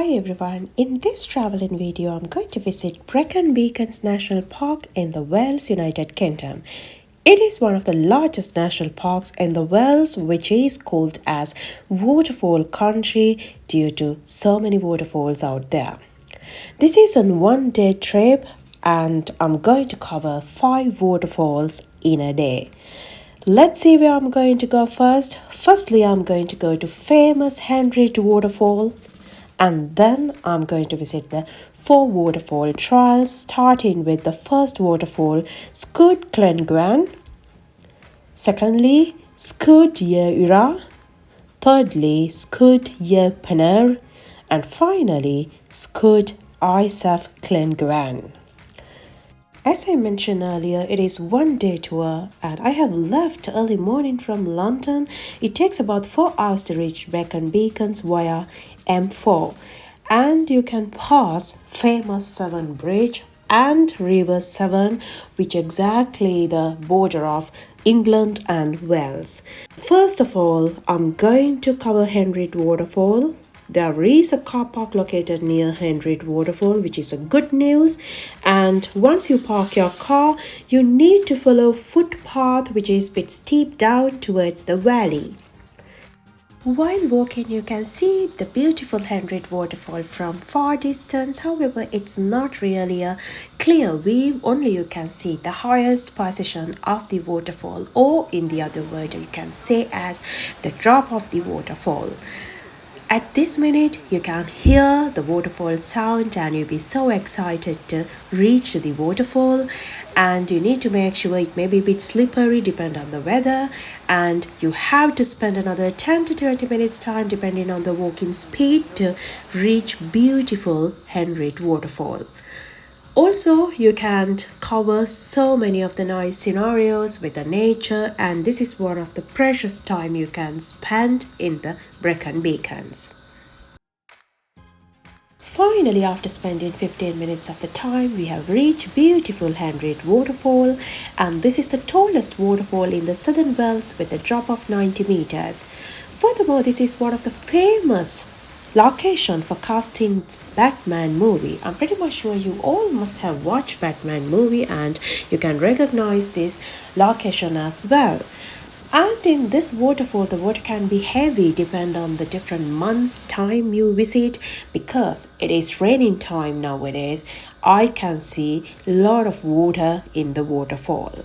Hi everyone, in this traveling video I'm going to visit Brecon Beacons National Park in the Wales, United Kingdom. It is one of the largest national parks in the Wales, which is called as Waterfall Country due to so many waterfalls out there. This is a one-day trip and I'm going to cover 5 waterfalls in a day. Let's see where I'm going to go first. Firstly, I'm going to go to famous Henriette Waterfall. And then I'm going to visit the 4 waterfall trials, starting with the first waterfall, Sgwd Llangwan. Secondly, Sgwd y Ura. Thirdly, Sgwd y Penner. And finally, Sgwd Isaf Llangwan. As I mentioned earlier, it is one-day tour and I have left early morning from London. It takes about 4 hours to reach Brecon Beacons via M4, and you can pass famous Severn Bridge and River Severn, which is exactly the border of England and Wales. First of all, I'm going to cover Henriette Waterfall. There is a car park located near Henriette Waterfall, which is a good news. And once you park your car, you need to follow footpath, which is a bit steep down towards the valley. While walking, you can see the beautiful Henriette Waterfall from far distance. However, it's not really a clear view. Only you can see the highest position of the waterfall, or in the other word, you can say as the drop of the waterfall. At this minute, you can hear the waterfall sound and you'll be so excited to reach the waterfall. And you need to make sure it may be a bit slippery depending on the weather. And you have to spend another 10 to 20 minutes time depending on the walking speed to reach beautiful Henriette Waterfall. Also, you can cover so many of the nice scenarios with the nature, and this is one of the precious time you can spend in the Brecon Beacons. Finally, after spending 15 minutes of the time, we have reached beautiful Henriette Waterfall, and this is the tallest waterfall in the southern Wales with a drop of 90 meters. Furthermore, this is one of the famous location for casting Batman movie. I'm pretty much sure you all must have watched Batman movie and you can recognize this location as well. And in this waterfall, the water can be heavy depending on the different months time you visit, because it is raining time nowadays. I can see a lot of water in the waterfall.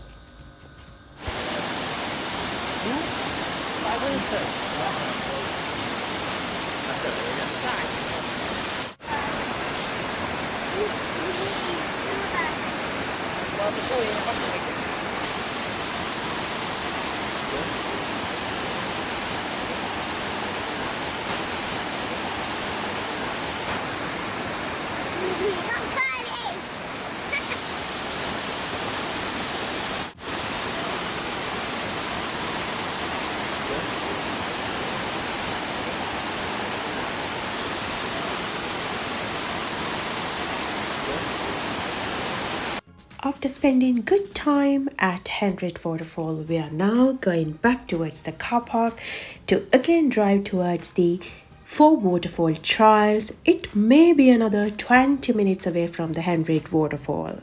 After spending good time at Henriette Waterfall, we are now going back towards the car park to again drive towards the 4 waterfall trials. It may be another 20 minutes away from the Henriette Waterfall.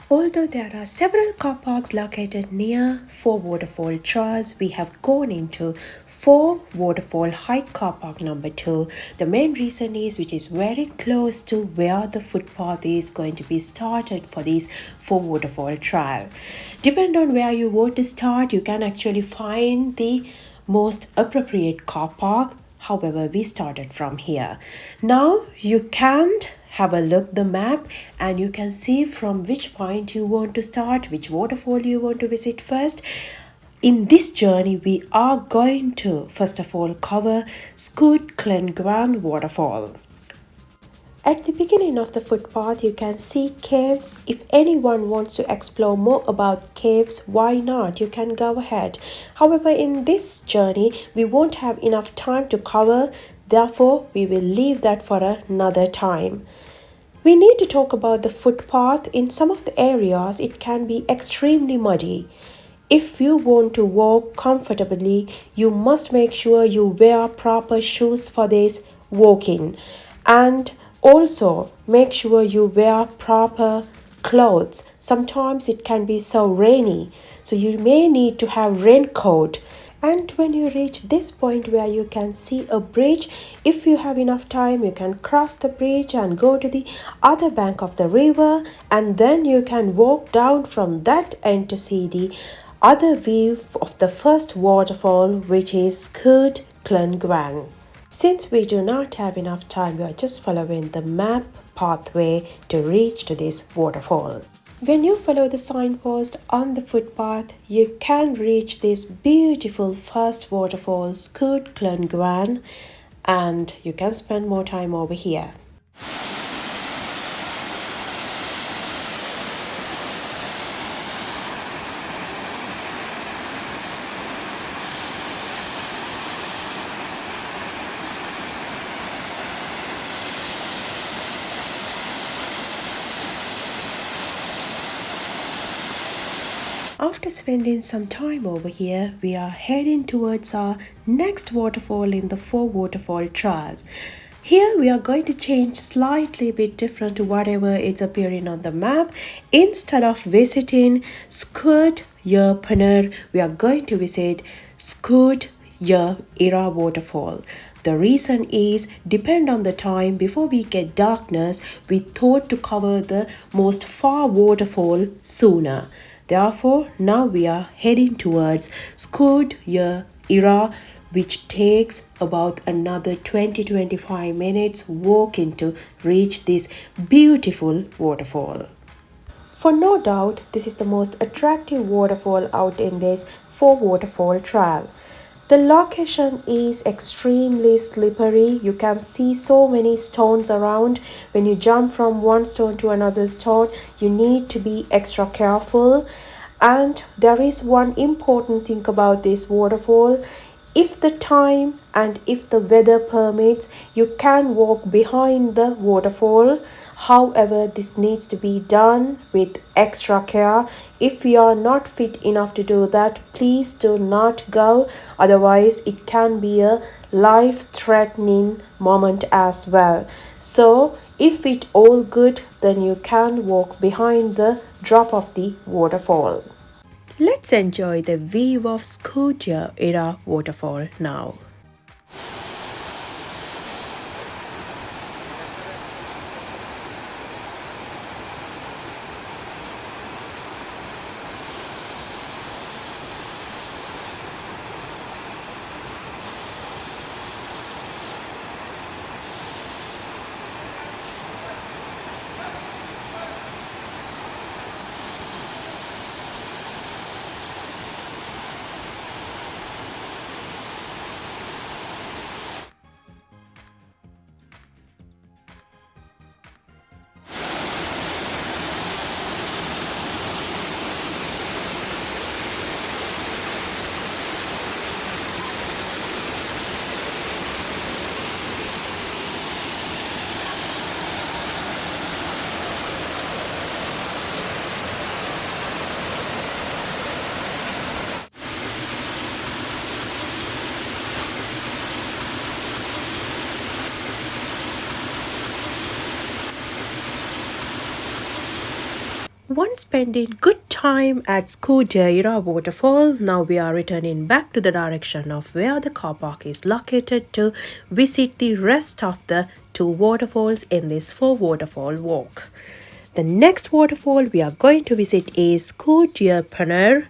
Although there are several car parks located near 4 waterfall trials, we have gone into 4 waterfall hike car park number 2. The main reason is which is very close to where the footpath is going to be started for these 4 waterfall trial. Depending on where you want to start, you can actually find the most appropriate car park. However, we started from here. Now you can't have a look the map and you can see from which point you want to start, which waterfall you want to visit first. In this journey, we are going to first of all cover Sgwd Llangwan waterfall. At the beginning of the footpath, you can see caves. If anyone wants to explore more about caves, why not? You can go ahead. However, in this journey, we won't have enough time to cover. Therefore, we will leave that for another time. We need to talk about the footpath. In some of the areas, it can be extremely muddy. If you want to walk comfortably, you must make sure you wear proper shoes for this walking. And also make sure you wear proper clothes. Sometimes it can be so rainy, so you may need to have raincoat. And when you reach this point where you can see a bridge, if you have enough time, you can cross the bridge and go to the other bank of the river, and then you can walk down from that end to see the other view of the first waterfall, which is Skut Klungwan. Since we do not have enough time, we are just following the map pathway to reach to this waterfall. When you follow the signpost on the footpath, you can reach this beautiful first waterfall, Skut Klungwan, and you can spend more time over here. After spending some time over here, we are heading towards our next waterfall in the 4 waterfall trials. Here we are going to change slightly bit different to whatever is appearing on the map. Instead of visiting Skut Yer Paner, we are going to visit Skut Yer Ira waterfall. The reason is, depend on the time, before we get darkness, we thought to cover the most far waterfall sooner. Therefore, now we are heading towards Skut Yer Ira, which takes about another 20-25 minutes walking to reach this beautiful waterfall. For no doubt, this is the most attractive waterfall out in this 4 waterfall trial. The location is extremely slippery. You can see so many stones around. When you jump from one stone to another stone, you need to be extra careful. And there is one important thing about this waterfall. If the time and if the weather permits, you can walk behind the waterfall. However, this needs to be done with extra care. If you are not fit enough to do that, please do not go. Otherwise, it can be a life-threatening moment as well. So, if it all good, then you can walk behind the drop of the waterfall. Let's enjoy the view of Skut Yer Ira waterfall now. Once spending good time at Skut Yer Ira waterfall, now we are returning back to the direction of where the car park is located to visit the rest of the 2 waterfalls in this 4 waterfall walk. The next waterfall we are going to visit is Skut Yer Paner,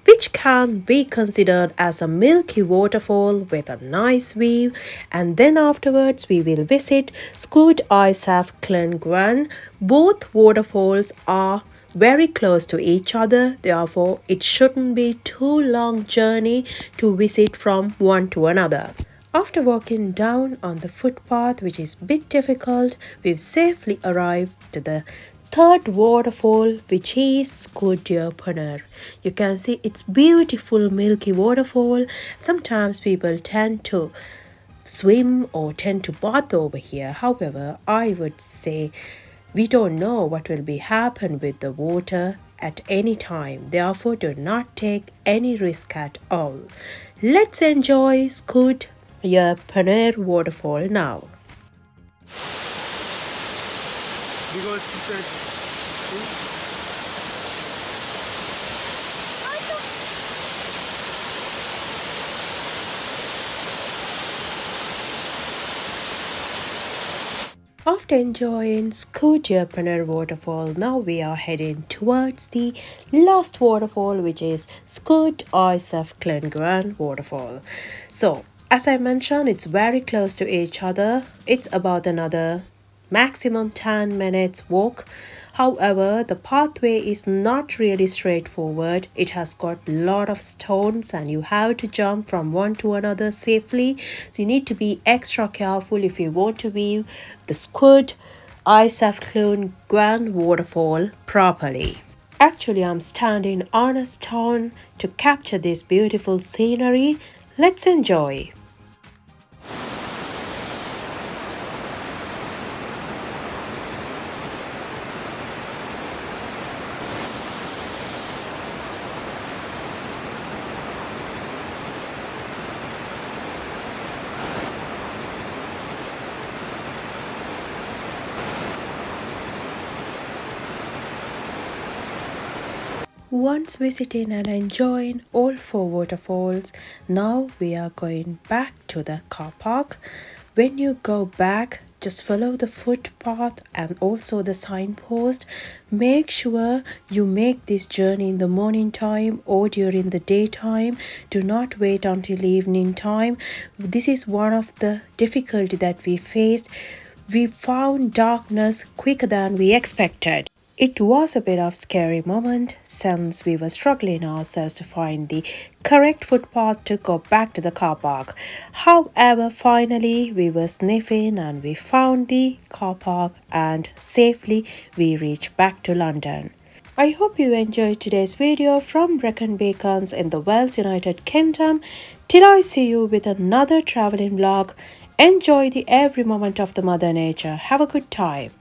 which can be considered as a milky waterfall with a nice view. And then afterwards we will visit Skut Isaf Klungwan. Both waterfalls are very close to each other, therefore it shouldn't be too long journey to visit from one to another. After walking down on the footpath, which is a bit difficult, we've safely arrived to the 3rd waterfall, which is Skut Yer Paner. You can see it's beautiful milky waterfall. Sometimes people tend to swim or tend to bath over here. However, I would say we don't know what will be happen with the water at any time. Therefore, do not take any risk at all. Let's enjoy Skut Yer Paner waterfall now. Because she said, After enjoying Skudyapanar waterfall, now we are heading towards the last waterfall, which is Skud Isaf Klingran waterfall. So, as I mentioned, it's very close to each other. It's about another maximum 10 minutes walk. However, the pathway is not really straightforward. It has got a lot of stones and you have to jump from one to another safely. So you need to be extra careful if you want to view the Squid Isafclune Grand Waterfall properly. Actually, I'm standing on a stone to capture this beautiful scenery. Let's enjoy. Once visiting and enjoying all four waterfalls, now we are going back to the car park. When you go back, just follow the footpath and also the signpost. Make sure you make this journey in the morning time or during the daytime. Do not wait until evening time. This is one of the difficulty that we faced. We found darkness quicker than we expected. It was a bit of scary moment since we were struggling ourselves to find the correct footpath to go back to the car park. However, finally we were sniffing and we found the car park and safely we reached back to London. I hope you enjoyed today's video from Brecon Beacons in the Wales United Kingdom. Till I see you with another traveling vlog, enjoy the every moment of the Mother Nature. Have a good time.